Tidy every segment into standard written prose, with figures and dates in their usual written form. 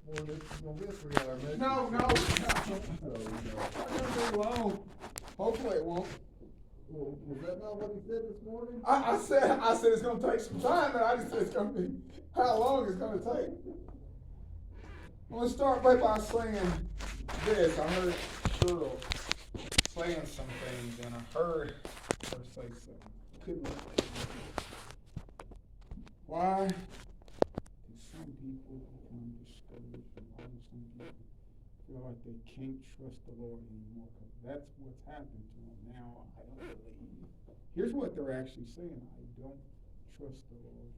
Well, it's going to be a 3 hour message. No. No. It's going to be long. Hopefully it won't. Well, was that not what he said this morning? I said it's going to take some time, but I just said it's going to be how long it's going to take. I'm going to start by saying this. I heard Cheryl saying some things, and I heard her say something. Couldn't remember. Why do some people become discouraged and why do some people feel like they can't trust the Lord anymore? Because that's what's happened to them now. I don't believe. Here's what they're actually saying. I don't trust the Lord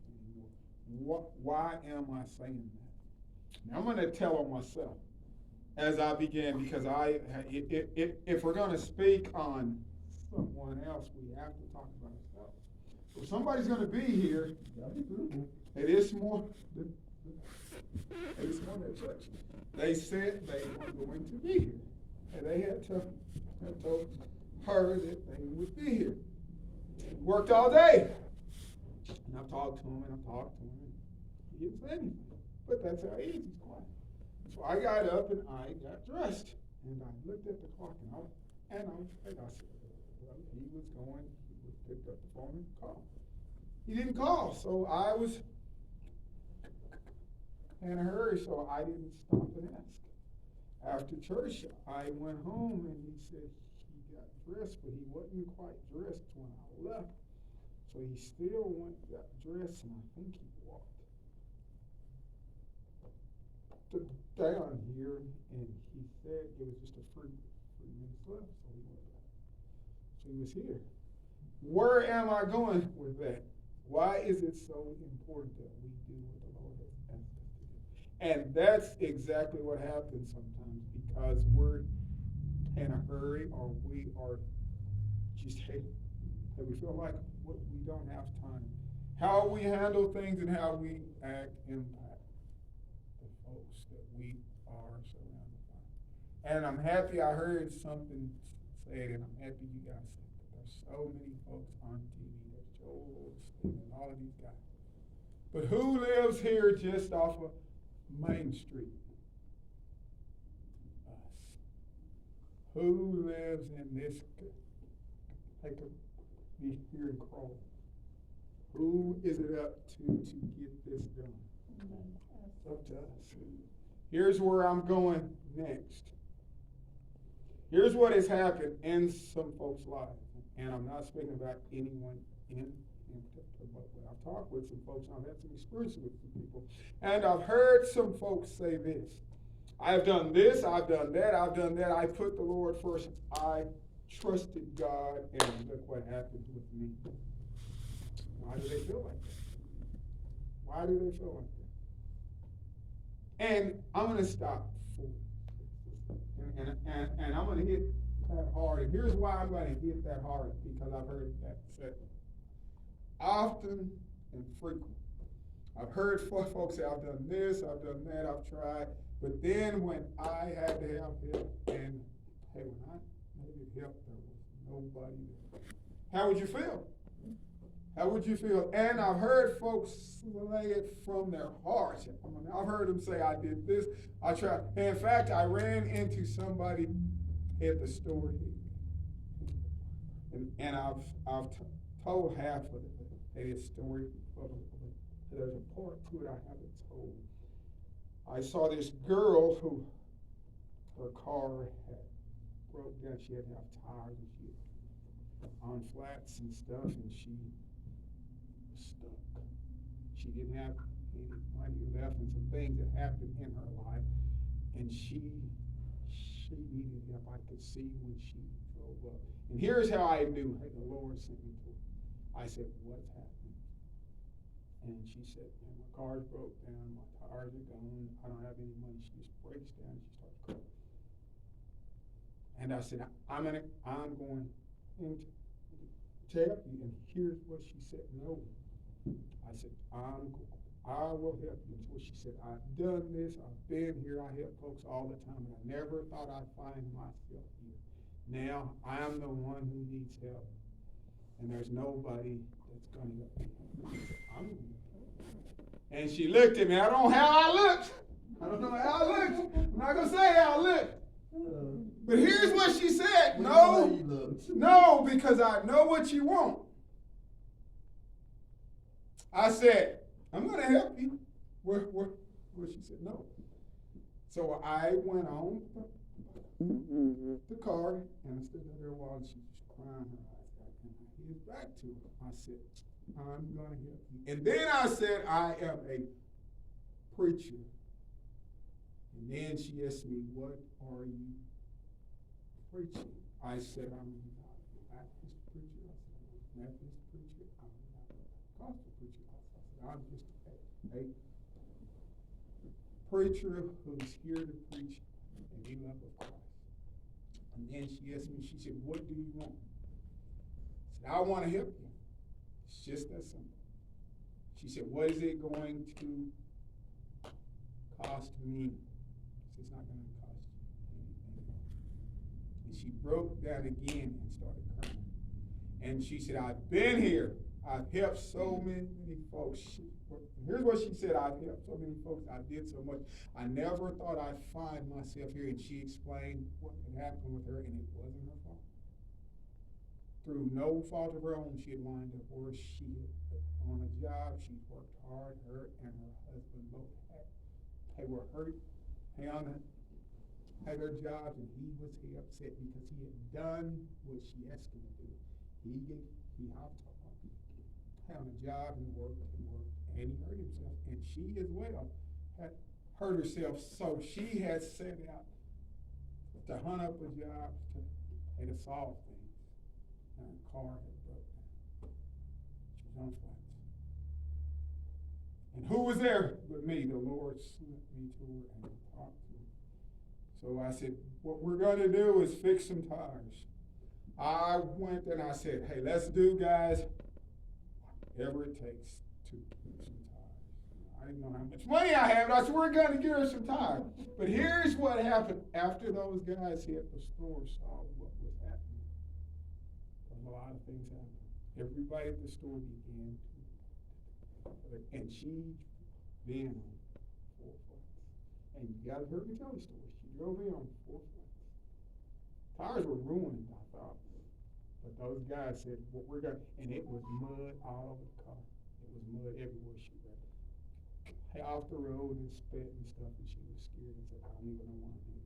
anymore. Why am I saying that? Now I'm going to tell on myself as I begin, because if we're going to speak on someone else, we have to talk about ourselves. If somebody's going to be here, it is more than church. They said they were going to be here, and they had told her that they would be here. Worked all day, and I've talked to him, and he didn't say anything. But that's how he is. He's quiet. So I got up and I got dressed, and I looked at the clock, and I said, well, he was pick up the phone and call. He didn't call, so I was in a hurry, so I didn't stop and ask. After church, I went home, and he said he got dressed, but he wasn't quite dressed when I left. So he still went and got dressed, and I think he walked down here, and he said it was just a few minutes left, so he went back. So he was here. Where am I going with that? Why is it so important that we do what the Lord has asked us to do? And that's exactly what happens sometimes, because we're in a hurry, or we are just we feel like we don't have time. How we handle things and how we act impact the folks that we are surrounded by. And I'm happy I heard something said, and I'm happy you guys said that. There's so many folks on TV. There's Joel and all of these guys. But who lives here just off of Main Street? Us. Who lives in this? Take be here in Crowell. Who is it up to get this done? It's up to us. Here's where I'm going next. Here's what has happened in some folks' lives. And I'm not speaking about anyone in particular, but I've talked with some folks, I've had some experience with some people, and I've heard some folks say this. I've done this, I've done that, I put the Lord first, I trusted God, and look what happened with me. Why do they feel like that? Why do they feel like that? And I'm going to stop and I'm going to hit that hard. And here's why I'm going to hit that hard, because I've heard that said often and frequently. I've heard folks say, I've done this, I've done that, I've tried. But then when I had to have help, and hey, when I needed help, there was nobody there. How would you feel? How would you feel? And I've heard folks lay it from their hearts. I've heard them say, I did this, I tried. And in fact, I ran into somebody at the store here. And I've told half of the story. There's a part to it I haven't told. I saw this girl who, her car had broke down. She had to have tires and she had on flats and stuff, and she was stuck. She didn't have any money left, and some things that happened in her life, and she needed help. I could see when she drove up. And here's how I knew, hey, the Lord sent me to her. I said, what's happening? And she said, man, my car's broke down, my tires are gone, I don't have any money. She just breaks down and she starts crying. And I said, I'm going to help you. And here's what she said, no. I said, I will help you. And so she said, I've done this, I've been here, I help folks all the time, and I never thought I'd find myself here. Now I'm the one who needs help, and there's nobody that's going to help me. I'm going to help you. And she looked at me. I don't know how I looked. I don't know how I not going to say how I look. But here's what she said. We know how you No, look. no, because I know what you want. I said, I'm going to help you. Well, she said, no. So I went on the car, and I stood there a while, and she was crying her eyes out, and I hid back to her. I said, I'm going to help you. And then I said, I am a preacher. And then she asked me, what are you preaching? I said, I'm not a Baptist preacher. I said, I'm a Methodist preacher. I'm not a gospel preacher. I said, I'm just a preacher who's here to preach the love of Christ. And then she asked me, she said, what do you want? I said, I want to help you. It's just that simple. She said, what is it going to cost me? It's not going to cost you anything. And she broke down again and started crying. And she said, I've been here. I've helped so many folks. Here's what she said, I've helped so many folks. I did so much. I never thought I'd find myself here. And she explained what had happened with her, and it wasn't her fault. Through no fault of her own, she had lined up where she had on a job. She worked hard. Her and her husband both they were hurt. Hannah had her jobs, and he was upset because he had done what she asked him to do. He hopped on a job and worked, and he hurt himself. And she as well had hurt herself, so she had set out to hunt up a job to solve things. And her car had broke down. She was on flats. And who was there but me? The Lord sent me to her and talked to her. So I said, what we're going to do is fix some tires. I went and I said, hey, let's do, guys, whatever it takes to fix some tires. I didn't know how much money I had, but I said, we're going to give her some tires. But here's what happened. After those guys hit the store, saw what was happening. A lot of things happened. Everybody at the store began to, and she then on 4 flats. And you guys heard me tell the story. She drove in on 4 flats. Tires were ruined, I thought. But those guys said, what we're going to, and it was mud all over the car. It was mud everywhere she went. Off the road and spit and stuff, and she was scared and said, I don't even know what to do.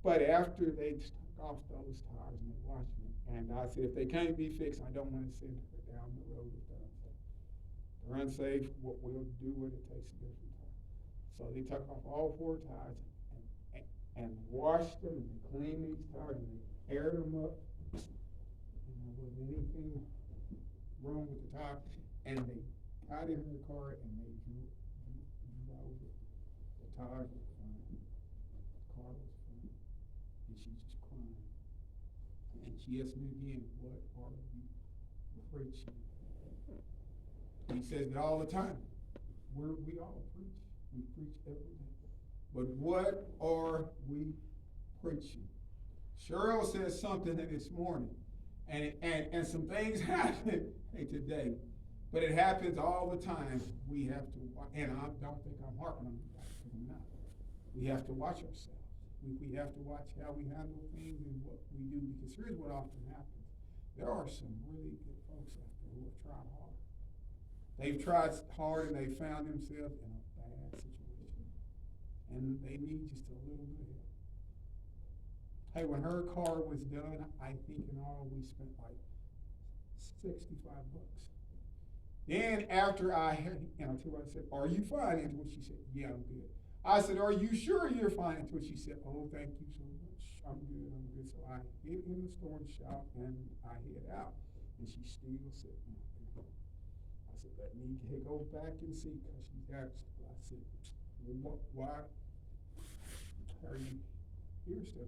But after they took off those tires and they washed them, and I said, if they can't be fixed, I don't want to send her down the road if they're unsafe. They're unsafe, what we'll do what it takes to get some tires. So they took off all 4 tires and washed them and cleaned these tires and they aired them up. And there wasn't anything wrong with the tire. And they got in her car and they drove it. The tires were fine. The car was fine. And she's just crying. And she asked me again, what are you preaching? He says it all the time. We all preach. We preach every day. But what are we preaching? Cheryl says something this morning, and some things happen today, but it happens all the time. We have to, and I don't think I'm harping on that, because I'm not. We have to watch ourselves. We have to watch how we handle things and what we do, because here's what often happens. There are some really good folks out there who have tried hard. They've tried hard and they found themselves in a bad situation. And they need just a little bit of help. Hey, when her car was done, I think in all we spent like $65. Then after I said, are you fine? And what she said, yeah, I'm good. I said, are you sure you're fine? And what she said, oh, thank you so much. I'm good. So I hid in the store and shop and I head out. And she's still sitting out there. I said, let me go back and see, because she's asked. I said, why are you here still?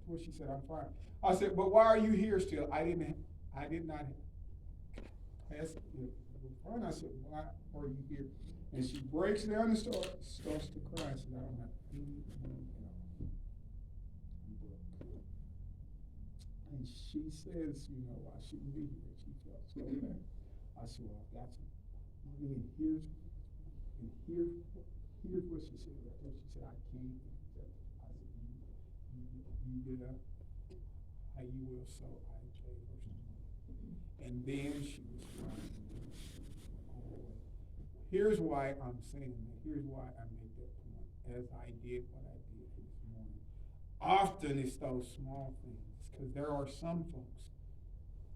Well, she said, I'm fine. I said, but why are you here still? I did not ask you. Fine. I said, why are you here? And she breaks down and starts to cry. I said, I don't have anything at all. I'm broke. And she says, I shouldn't be here. She felt so bad. I said, well, I've got some money, and here's what she said right there. She said, I can't You get up, how you will, so I pay. And then she was crying. Oh, here's why I'm saying that. Here's why I make that point. As I did what I did this morning. Often it's those small things, because there are some folks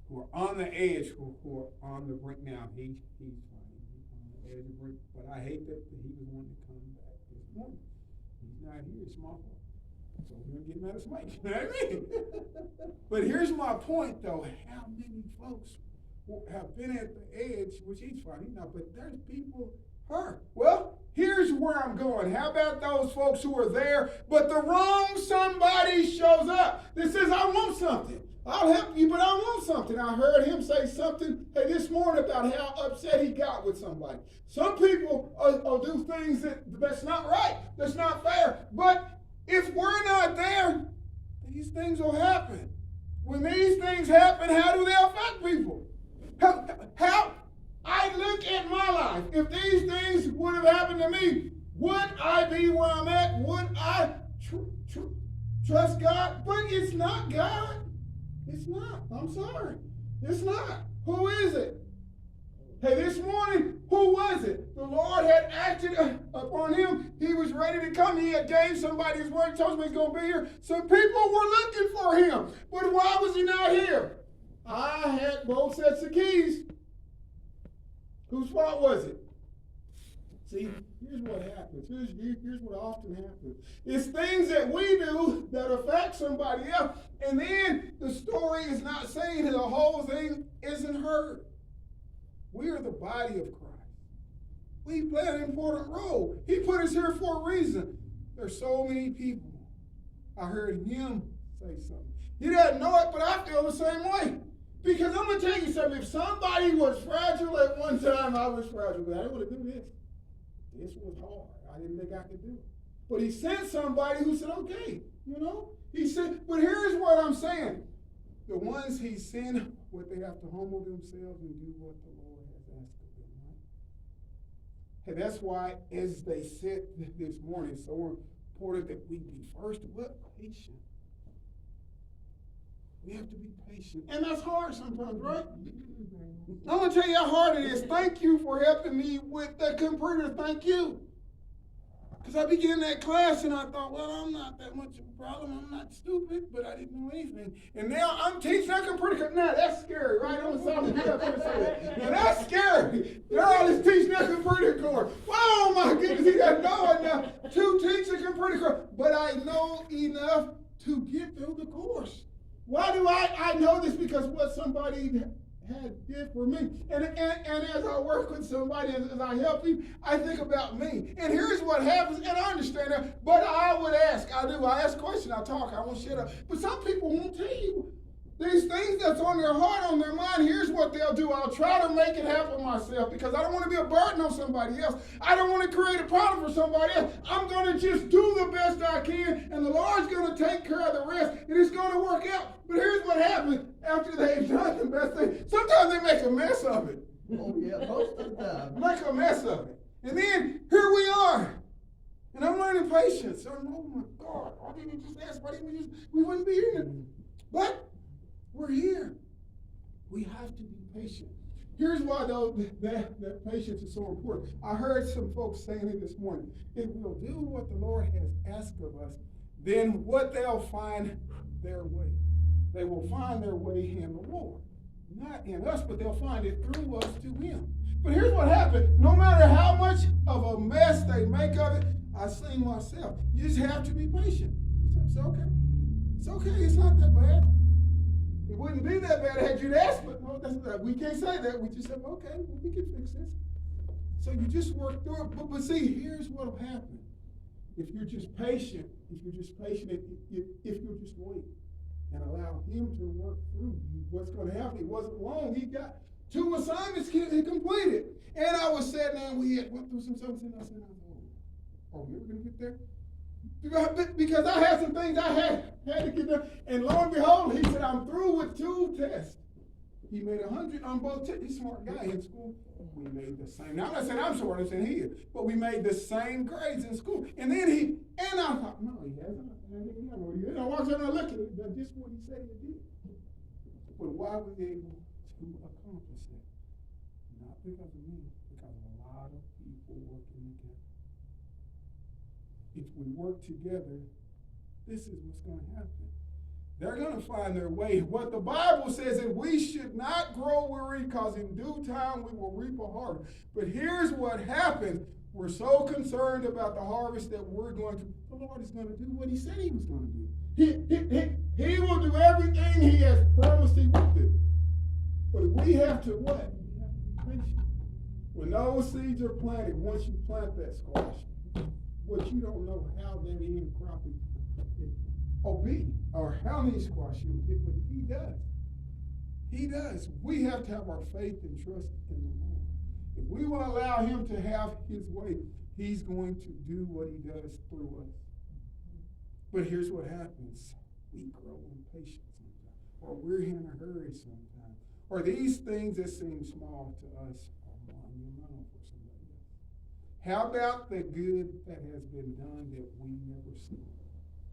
who are on the edge, who are on the brink now. He's fine. He's on the edge of the brink. But I hate that he was wanting to come back this morning. He's not here. It's my fault. So we're going to get mad at somebody. You know what I mean? But here's my point, though. How many folks have been at the edge, which he's fine, he's not, but there's people hurt. Well, here's where I'm going. How about those folks who are there, but the wrong somebody shows up that says, I want something. I'll help you, but I want something. I heard him say something this morning about how upset he got with somebody. Some people will do things that's not right, that's not fair. But if we're not there, these things will happen. When these things happen, how do they affect people? How I look at my life. If these things would have happened to me, would I be where I'm at? Would I trust God? But it's not God. It's not. I'm sorry. It's not. Who is it? Hey, this morning, who was it? The Lord had acted upon him. He was ready to come. He had gave somebody his word, told him he's going to be here. Some people were looking for him. But why was he not here? I had both sets of keys. Whose fault was it? See, here's what happens. Here's what often happens. It's things that we do that affect somebody else. And then the story is not saying that the whole thing isn't heard. We are the body of Christ. We play an important role. He put us here for a reason. There's so many people. I heard him say something. He doesn't know it, but I feel the same way. Because I'm going to tell you something. If somebody was fragile at one time, I was fragile. I didn't want to do this. This was hard. I didn't think I could do it. But he sent somebody who said, okay, you know. He said, but here's what I'm saying. The ones he sent, what they have to humble themselves and do what the Lord has asked of them, right? And that's why, as they said this morning, it's so important that we be first patient. We have to be patient. And that's hard sometimes, right? I'm going to tell you how hard it is. Thank you for helping me with the computer. Thank you. Because I began that class and I thought, well, I'm not that much of a problem. I'm not stupid, but I didn't know anything. And now I'm teaching that computer. Now that's scary, right? I'm going to say that. Now that's scary. They're all just teaching that computer course. Oh my goodness, he doesn't know it now to teach the computer course. But I know enough to get through the course. Why do I know this? Because what somebody did for me. And as I work with somebody, as I help you, I think about me. And here's what happens, and I understand that, but I would ask, I ask questions, I talk, I won't shut up. But some people won't tell you these things that's on their heart, on their mind. Here's what they'll do. I'll try to make it happen myself because I don't want to be a burden on somebody else. I don't want to create a problem for somebody else. I'm going to just do the best I can, and the Lord's going to take care of the rest, and it's going to work out. But here's what happens after they've done the best thing. Sometimes they make a mess of it. Oh, yeah, most of the time. Make a mess of it. And then here we are. And I'm learning patience. Oh my God. I didn't just ask. Why didn't we wouldn't be here. But we're here. We have to be patient. Here's why, though, that patience is so important. I heard some folks saying it this morning. If we'll do what the Lord has asked of us, then what they'll find their way. They will find their way in the Lord. Not in us, but they'll find it through us to him. But here's what happened. No matter how much of a mess they make of it, I sing myself. You just have to be patient. It's okay. It's okay. It's not that bad. It wouldn't be that bad had you asked, but well, we can't say that. We just said, okay, well, we can fix this. So you just work through it. But see, here's what will happen. If you're just patient, if you'll just wait and allow him to work through you, what's going to happen? It wasn't long. He got 2 assignments he completed. And I was sitting there and we had went through some stuff and I said, oh, we're going to get there? Because I had some things I had to get done. And lo and behold, he said, I'm through with 2 tests. He made 100 on both tests. He's a smart guy in school. We made the same. Now, I'm not saying I'm smart, I'm saying he is. But we made the same grades in school. And then I thought, no, he hasn't. You know, watch out and look at it. That's just what he said he did. But why was he able to accomplish that? Not because of me, because of a lot of people working together. If we work together, this is what's going to happen. They're going to find their way. What the Bible says is we should not grow weary, because in due time we will reap a harvest. But here's what happens. We're so concerned about the harvest that we're going to, the Lord is going to do what he said he was going to do. He will do everything he has promised he will do. But we have to what? We have to be patient. When those seeds are planted, once you plant that squash, what you don't know how that end crop will be, or how many squash you'll get, but he does. He does. We have to have our faith and trust in the Lord. If we will allow him to have his way, he's going to do what he does through us. But here's what happens. We grow impatient sometimes, or we're in a hurry sometimes, or these things that seem small to us are monumental for somebody else. How about the good that has been done that we never see?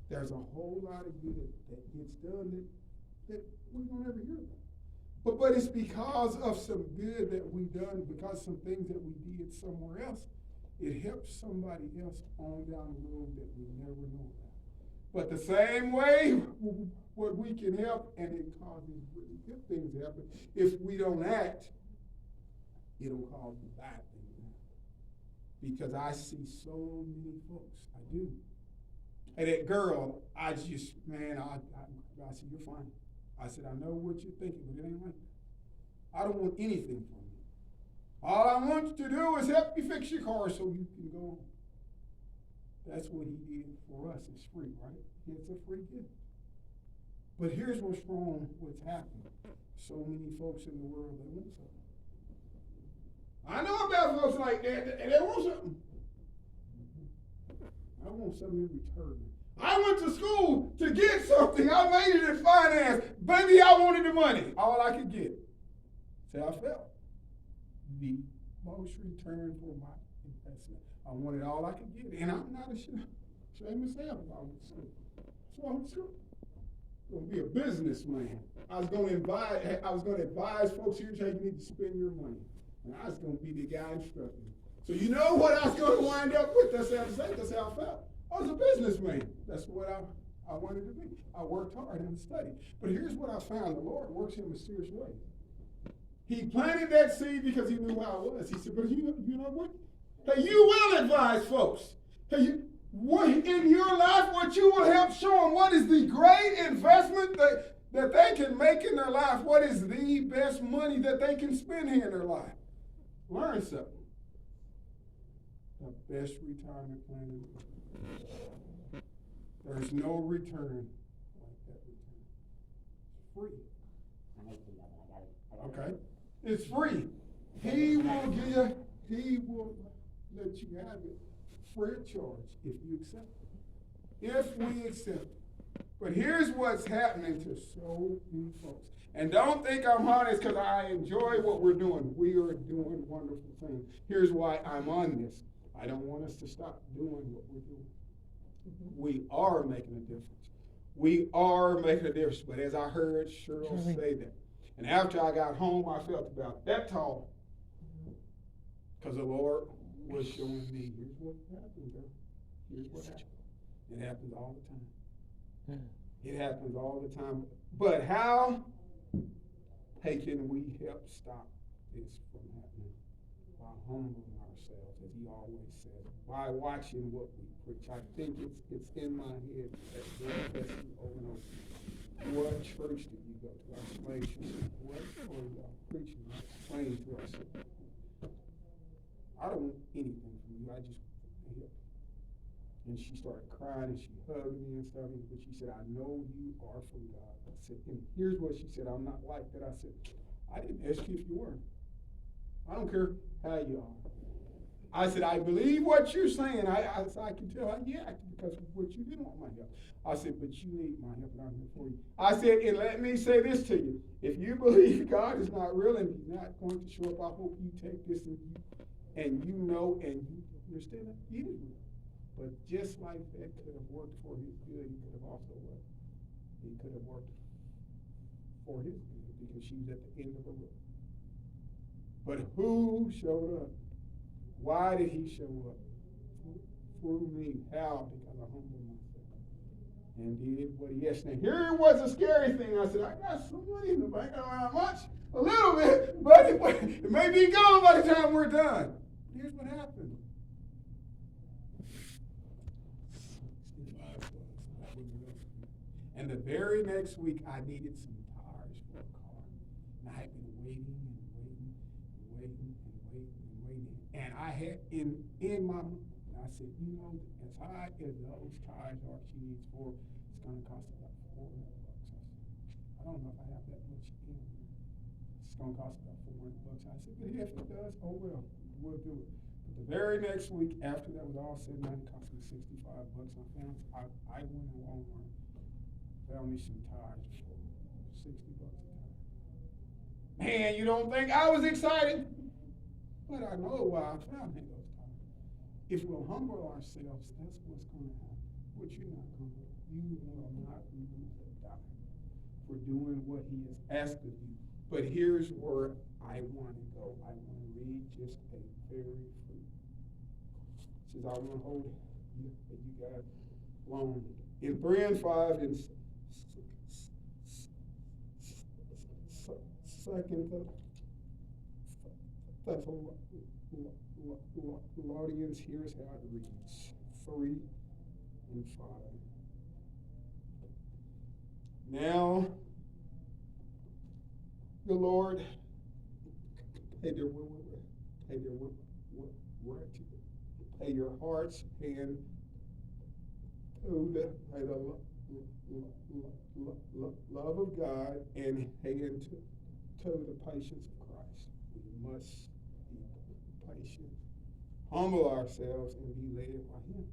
There's a whole lot of good that gets done that we don't ever hear about. But it's because of some good that we've done, because some things that we did somewhere else, it helps somebody else on down the road that we never know about. But the same way, what we can help, and it causes really good things to happen, if we don't act, it'll cause bad things to happen. Because I see so many folks, I do. And that girl, I just, man, I said, you're fine. I said, I know what you're thinking, but it ain't like that. I don't want anything from you. All I want you to do is help me fix your car so you can go on. That's what he did for us. It's free, right? It's a free gift. But here's what's wrong, what's happened. So many folks in the world, they want something. I know about folks like that, and they want something. I want something in return. I went to school to get something. I made it in finance. Baby, I wanted the money. All I could get. That's how I felt. The most return for my investment. I wanted all I could get. And I'm not ashamed to say about I went to school. So I went to school. I was going to be a businessman. I was going to advise folks here, how you need to spend your money. And I was going to be the guy instructing. So you know what I was going to wind up with? That's how I felt. I was a businessman. That's what I wanted to be. I worked hard and studied. But here's what I found. The Lord works in mysterious ways. He planted that seed because he knew how I was. He said, but you know what? Hey, you will advise folks. Hey, in your life, what you will help show them what is the great investment that they can make in their life. What is the best money that they can spend here in their life? Learn something. The best retirement plan in the world. There's no return like that return. It's free. Okay? It's free. He will let you have it free of charge if you accept it. If we accept it. But here's what's happening to so many folks. And don't think I'm honest because I enjoy what we're doing. We are doing wonderful things. Here's why I'm on this. I don't want us to stop doing what we're doing. We are making a difference. We are making a difference. But as I heard Cheryl say that, and after I got home, I felt about that tall. Because the Lord was showing me, here's what happened, girl. Here's what happened. It happens all the time. It happens all the time. But how can we help stop this from happening? By humbling ourselves, as he always says. By watching what we preach. I think it's in my head that over and over. What church did you go to? I explained to you. What are y'all preaching? I explained to us. I don't want anything from you. I just want to help. And she started crying and she hugged me and stuff. But she said, I know you are from God. I said, and here's what she said. I'm not like that. I said, I didn't ask you if you were. I don't care how you are. I said, I believe what you're saying. I can tell how you acted because of what you didn't want my help. I said, but you need my help and I'm here for you. I said, and let me say this to you. If you believe God is not real and he's not going to show up, I hope you take this and you know and you understand that he is real. But just like that could have worked for his good, he could have also worked. He could have worked for his good because she was at the end of the road. But who showed up? Why did he show up? Through me. How? Because I humbled myself and did what he asked. Now here was a scary thing. I said, I got some money in the bank. I don't have much, a little bit, but it may be gone by the time we're done. Here's what happened. And the very next week, I needed some tires for a car. And I had been waiting and waiting and waiting and waiting and waiting. And I had in my mind, I said, you know, as high as those tires are she needs for, it's going to cost about $400. I don't know if I have that much in here. It's going to cost about $400. I said, but if it does, oh well, we'll do it. But the very next week, after that was all said and done, it cost me $65. I went to Walmart. Found me some tires for $60 a tire. Man, you don't think I was excited? But I know why I found me those tires. If we'll humble ourselves, that's what's going to happen. But you're not going to. You will not lose a dime for doing what he has asked of you. But here's where I want to go. I want to read just a very few. It says, I want to hold you guys long. In 3 and 5 and 2 Thessalonians, here's how it reads. 3 and 5. Now, the Lord, pay your hearts and to the love of God and hand to the patience of Christ. We must be patient, humble ourselves, and be led by him.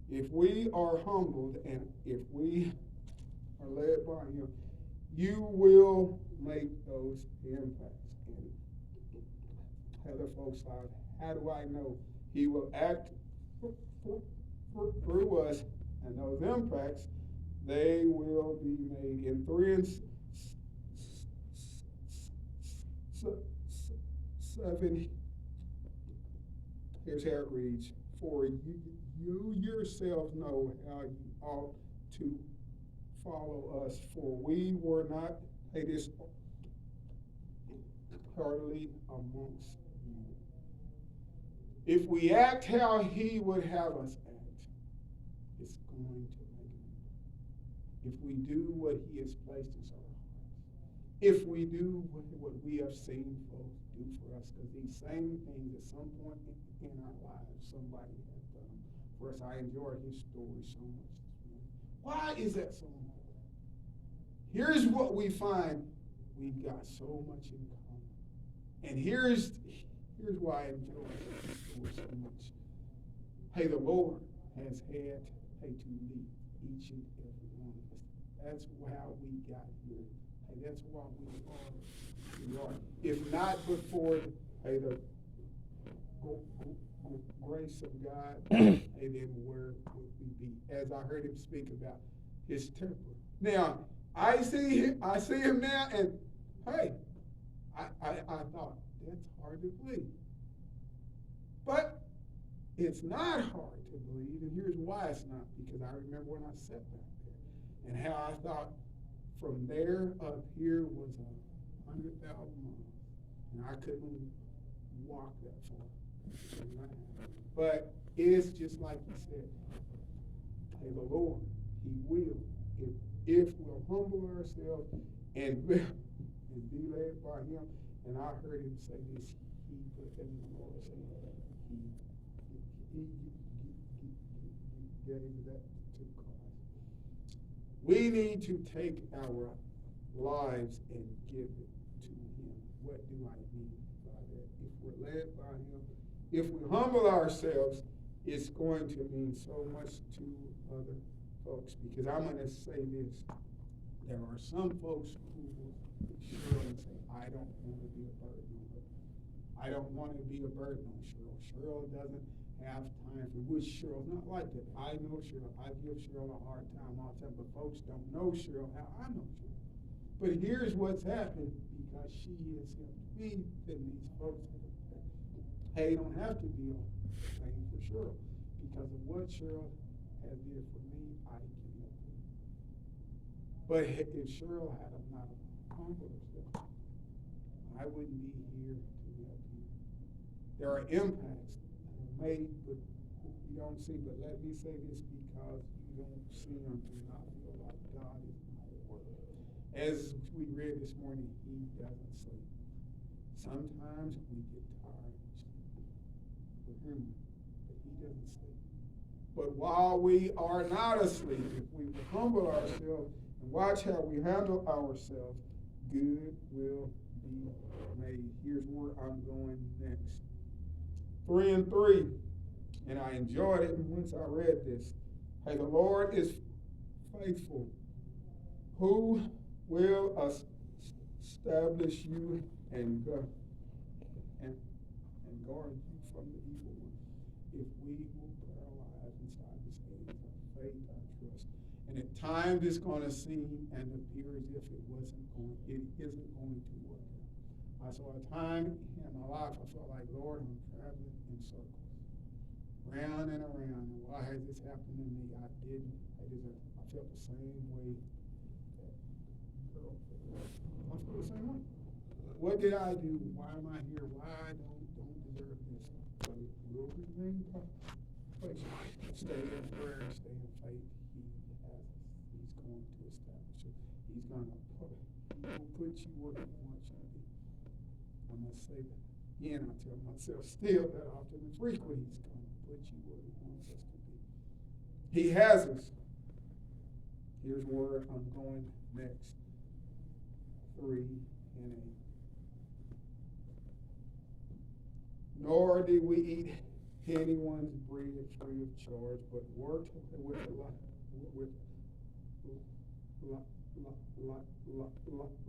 If we are humbled and if we are led by him, you will make those impacts in other folks' lives. How do I know? He will act through us, and those impacts, they will be made. In 3 and 7, here's how it reads. For you yourselves know how you ought to follow us, for we were not this heartily amongst you. If we act how he would have us act, it's going to make it. If we do what he has placed in our hearts, if we do what we have seen folks do for us, because these same things at some point in our lives, somebody has done for us. I enjoyed his story so much this morning. Why is that so important? Here's what we find. We've got so much in common. And here's why I enjoy this story so much. Hey, the Lord has had to lead each and every one of us. That's how we got here. Hey, that's why we are. If not before, hey, the grace of God, hey, then where would we be? As I heard him speak about his temper. Now, I see him now, and hey, I thought, that's hard to believe. But it's not hard to believe, and here's why it's not, because I remember when I sat back there, and how I thought from there up here was 100,000 miles, and I couldn't walk that far. But it's just like he said, hey, the Lord, he will, if we'll humble ourselves and be led by him. And I heard him say this, he put that in the Lord, he gave that to Christ. We need to take our lives and give it to him. What do I mean by that? If we're led by him, if we humble ourselves, it's going to mean so much to other folks. Because I'm going to say this. There are some folks who will surely say, I don't want to be a burden on her. I don't want to be a burden on Cheryl. Cheryl doesn't have time for which Cheryl's not like that. I know Cheryl. I give Cheryl a hard time all the time, but folks don't know Cheryl how I know Cheryl. But here's what's happened because she has helped me, then these folks hey, don't have to be a thing for Cheryl. Because of what Cheryl has did for me, I can help her. But if Cheryl had not humbled herself, I wouldn't be here to help you. There are impacts that are made, but you don't see. But let me say this because you don't see them, do not feel like God is not at work. As we read this morning, he doesn't sleep. Sometimes we get tired and sleep. We're human, but he doesn't sleep. But while we are not asleep, if we humble ourselves and watch how we handle ourselves, good will be made. Here's where I'm going next. 3 and 3. And I enjoyed it once I read this. Hey, the Lord is faithful, who will establish you and guard you from the evil one. If we will put our lives inside his hands, our faith, our trust. And at times it's going to seem and appear as if it isn't going to work out. I saw a time in my life I felt like, Lord, I'm traveling in circles, round and around. And why has this happened to me? I felt the same way that girl felt. I felt the same way. What did I do? Why am I here? Why don't deserve this? But it will remain place. Stay in prayer, stay in faith. He's going to establish it. He will put you where he wants you to be. I must say that again. I tell myself still that often and frequently, he's going to put you where he wants us to be. He has us. Here's where I'm going next. 3 and 8. Nor do we eat anyone's bread free of charge, but work with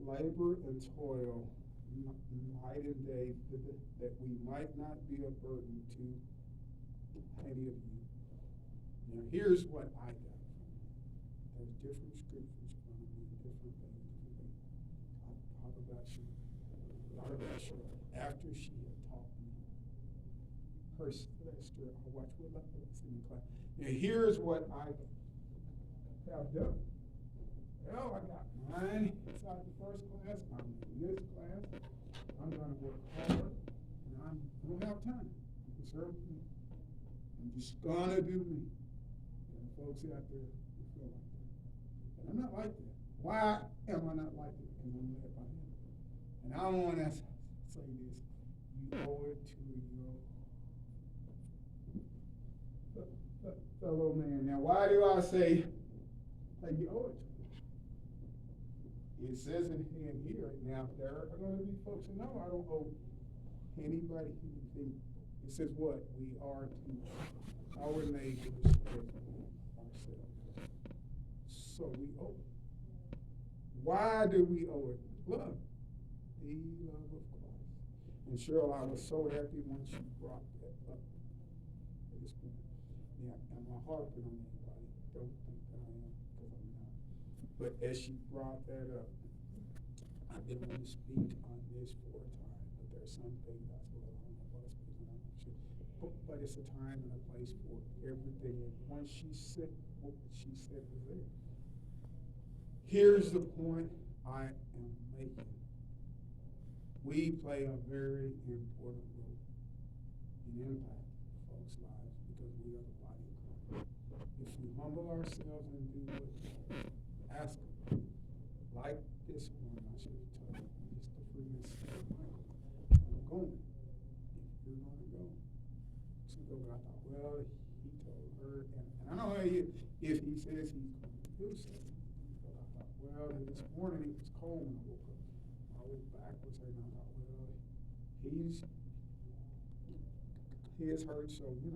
labor and toil night and day, that we might not be a burden to any of you. Now, here's what I got from it. There's different scriptures going to be different things. I thought about Cheryl. After she had taught me her semester, I watched what I was in class. Now, here's what I have done. Well, I got mine inside the first class. I'm in this class. I'm going to work hard, and I don't have time. I'm concerned with me. I'm just going to do me. And the folks out there who feel like that. And I'm not like that. Why am I not like that? Because I'm led by him. And I want to say this. You owe it to your fellow man. Now, why do I say that you owe it to? It says in here, now there are going to be folks who know I don't owe anybody anything. It says what? We are to our neighbors as ourselves. So we owe it. Why do we owe it? Love. The love of Christ. And Cheryl, I was so happy when she brought that up at this point. Now, am I harping on anybody? Don't think that I am, because I'm not. But as she brought that up, I didn't want to speak on this for a time, but there's some things I said, I don't know what I speak on. But it's a time and a place for everything. And once she said what she said was there. Here's the point I am making. We play a very important role in impact folks' lives because we are the body of Christ. If we humble ourselves and do what ask him, like this one, I should have told Mr. Freeman, I'm going. If you're going to go. So go, but I thought, well, he told her, and I don't know if he says he's going to do something, but I thought, well, this morning it was cold when I woke up. I looked backwards and I thought, well, he is hurt, so, he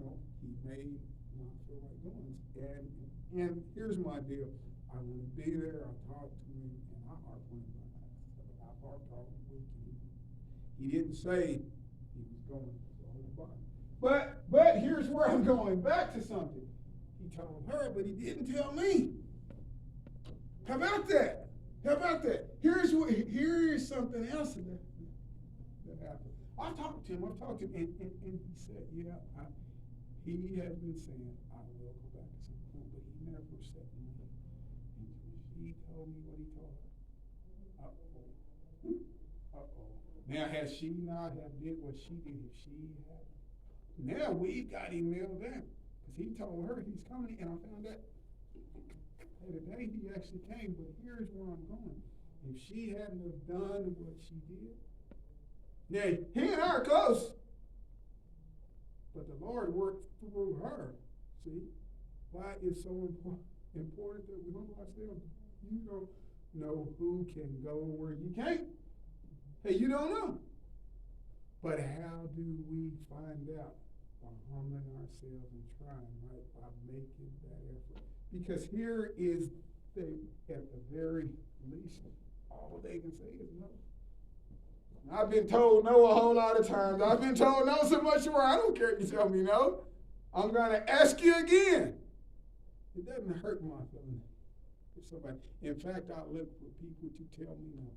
may not feel like going. And here's my deal. I want to be there. I talked to him, and I harped on him. I harped all week. He didn't say he was going to the whole body. But here's where I'm going back to something. He told her, but he didn't tell me. How about that? How about that? Here's something else that happened. I've talked to him, and he said, yeah, he has been saying, I will go back at some point, but he never said anything. And he told me what he told her. Uh-oh. Now, has she not have did what she did? If she had, now we've got him nailed down. Because he told her he's coming, and I found out today he actually came, but here's where I'm going. If she hadn't have done what she did, now he and I are close, but the Lord worked through her. See, why it's so important that we humble ourselves. You don't know who can go where you can't. Hey, you don't know. But how do we find out? By humbling ourselves and trying, right? By making that effort. Because here is, at the very least, all they can say is no. And I've been told no a whole lot of times. I've been told no so much where I don't care if you tell me no. I'm going to ask you again. It doesn't hurt my feelings. In fact, I look for people to tell me no.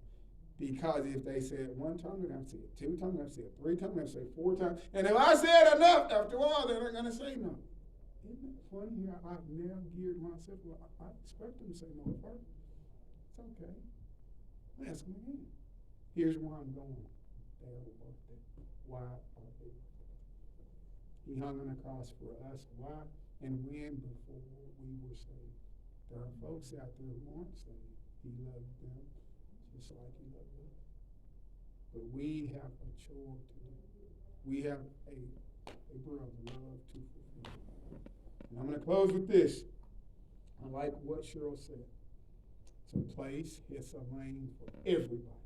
Because if they say it one time, they're going to say it 2 times, they're going to say it 3 times, they're going to say it 4 times. And if I say it enough, after a while, they're not going to say no. Isn't it funny how I've now geared myself? Well, I expect them to say no first. It's okay. Ask them again. Here's where I'm going. They are worth it. Why are they worth it? He hung on the cross for us. Why and when before we were saved? There are folks out there who aren't saved. He loved them just like he loved us. But we have a chore to do. We have a brother love to fulfill. And I'm going to close with this. I like what Cheryl said. It's a place, it's a lane for everybody.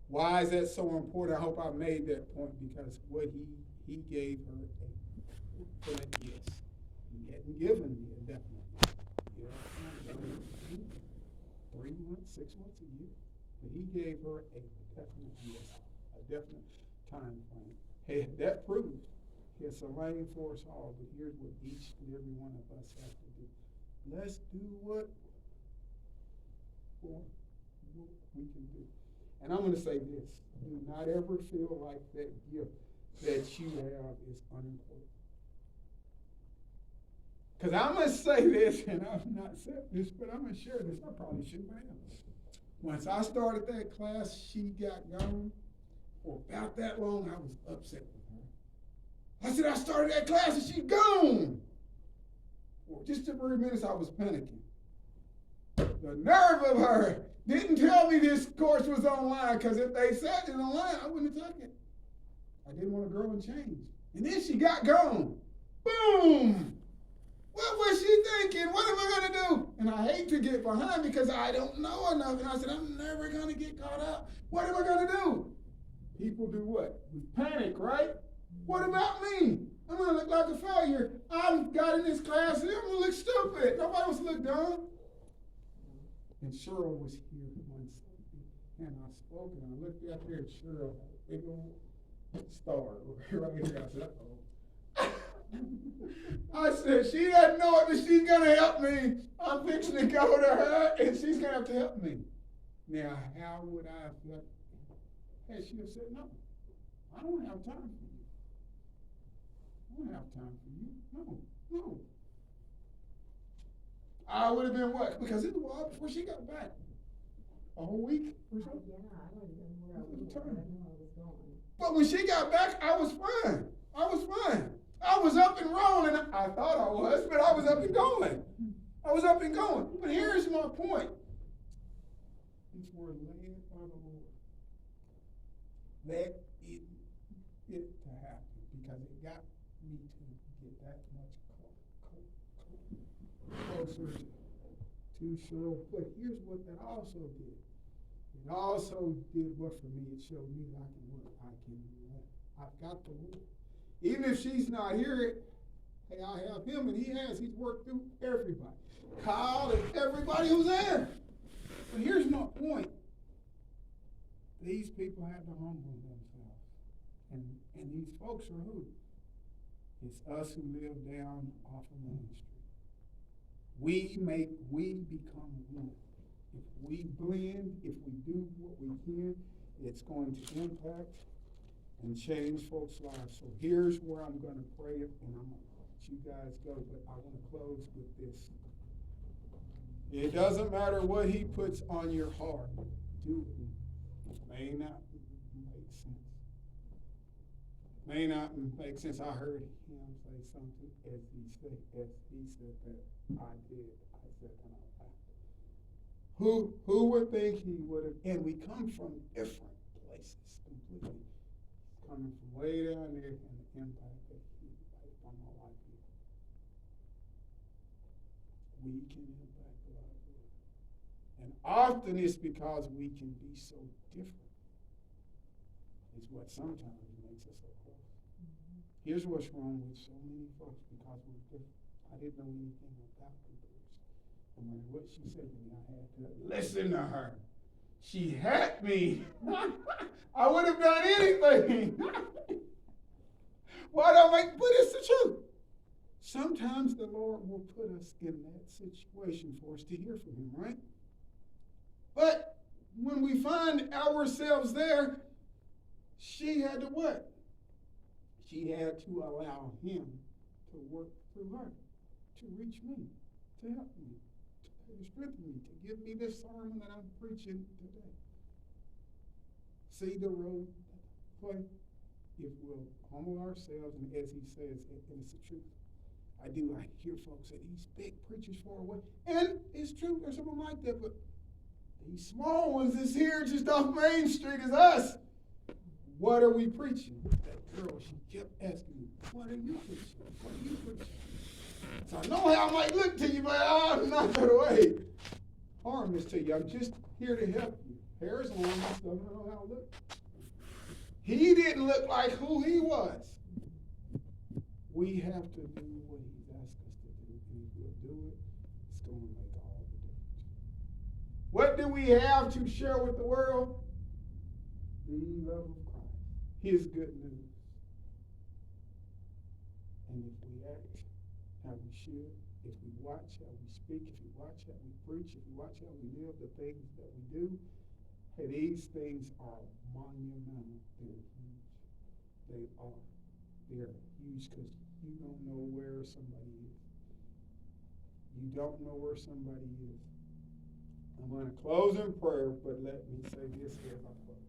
Why is that so important? I hope I made that point because what he gave her a definite yes. He hadn't given me a definite yes. 3 months, 6 months, a year. But he gave her a definite yes, a definite time frame. Hey, that proves it's a lane for us all, but here's what each and every one of us have to do. Let's do what we can do. And I'm going to say this. Do not ever feel like that gift that you have is unimportant. Because I'm going to say this, and I've not said this, but I'm going to share this. I probably shouldn't have. Once I started that class, she got gone. For about that long, I was upset with her. I said, I started that class, and she's gone. For just a few minutes, I was panicking. The nerve of her didn't tell me this course was online, because if they said it online, I wouldn't have taken it. I didn't want to grow and change. And then she got gone. Boom! What was she thinking? What am I going to do? And I hate to get behind because I don't know enough. And I said, I'm never going to get caught up. What am I going to do? People do what? We panic, right? What about me? I'm going to look like a failure. I've got in this class and I'm going to look stupid. Nobody wants to look dumb. And Cheryl was here one Sunday, and I spoke, and I looked out there at Cheryl, big old star right here. I said, uh-oh. I said, she doesn't know it, but she's going to help me. I'm fixing to go to her, and she's going to have to help me. Now, how would I have felt? Hey, she have said, no, I don't have time for you. I don't have time for you. No. I would have been what? Because it was a while before she got back. A whole week or so? Yeah, I don't even know where I was going. I knew I was going. But when she got back, I was fine. I was up and rolling. I thought I was, but I was up and going. But here's my point. It's we're led by the Lord. Let it to happen because it got me to get that much closer to Cheryl. But here's what that also did. It also did what for me? It showed me that I can do that. I've got the Lord. Even if she's not here, hey, I have him, and he's worked through everybody. Kyle and everybody who's there. But here's my point. These people have to humble themselves. And these folks are who? It's us who live down off of Main Street. We become one. If we blend, if we do what we can, it's going to impact and change folks' lives. So here's where I'm going to pray it, and I'm going to let you guys go, but I want to close with this. It doesn't matter what he puts on your heart. Do it. It may not make sense. May not make sense. I heard him say something as he said that I did. I said that out loud. Who would think he would have? And we come from different places completely. Coming from way down there, and the impact that he made on my life here. We can impact a lot of people. And often it's because we can be so different. It's what sometimes makes us so close. Here's what's wrong with so many folks, because we're different. I didn't know anything about computers. And when what she said to me, I had to listen to her. She had me. I would have done anything. Why don't I? But it's the truth. Sometimes the Lord will put us in that situation for us to hear from him, right? But when we find ourselves there, she had to what? She had to allow him to work through her, to reach me, to help me, to strengthen me, to give me this sermon that I'm preaching today. See the road, play, if we'll humble ourselves, and as he says, and it's the truth. I hear folks say these big preachers far away, and it's true, there's someone like that, but these small ones that's here just off Main Street is us. What are we preaching? That girl, she kept asking me, what are you preaching? What are you preaching? So I know how I might look to you, but I'm not that way. Harmless to you. I'm just here to help you. Hair is long, I don't know how to look. He didn't look like who he was. We have to do what he's asked us to do, and if we'll do it, it's going to make all the difference. What do we have to share with the world? The love of Christ, his good news. And if we act how we should, if we watch how we speak, if we watch how we preach, if we watch how we live, the things that we do, hey, these things are monumental. They're huge. They are. They're huge because you don't know where somebody is. You don't know where somebody is. I'm going to close in prayer, but let me say this here as I close.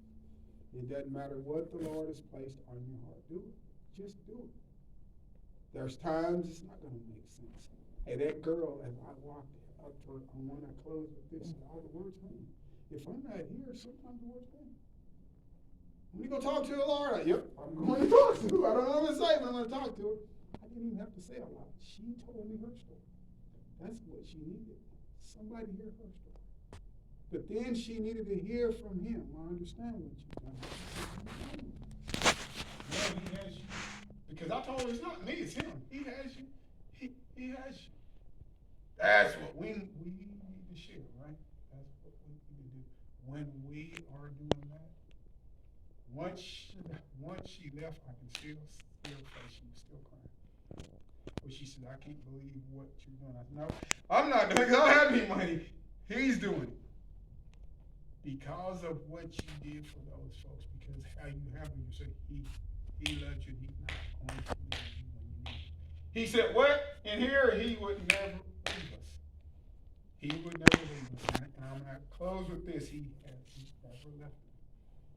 It doesn't matter what the Lord has placed on your heart. Do it. Just do it. There's times it's not going to make sense. Hey, that girl, as I walked up to her, I want to close with this, all the words came. If I'm not here, sometimes the words come. When you go talk to the Lord, yep, I'm going to talk to her. I don't know what to say, but I'm going to talk to her. I didn't even have to say a lot. She told me her story. That's what she needed. Somebody hear her story. But then she needed to hear from him. I understand what you've done. Yeah, he has you. Because I told her it's not me, it's him. He has you. He has you. That's what we need to share, right? That's what we need to do. When we are doing that, once she left, I can still see her face. She was still crying. But she said, I can't believe what you're doing. I said, no, I'm not doing it. I don't have any money. He's doing it. Because of what you did for those folks, because how you handle you said he loves you, he's not going to leave you when you need him. He said, what? In here, he would never leave us. He would never leave us. And I'm going to close with this. He has never left me.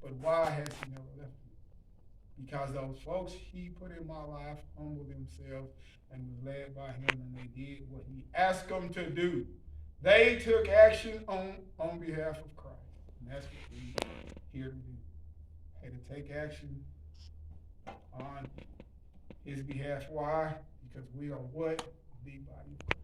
But why has he never left me? Because those folks he put in my life humbled themselves and was led by him, and they did what he asked them to do. They took action on behalf of Christ. And that's what we're here to do. Hey, to take action on his behalf. Why? Because we are what? The body of Christ.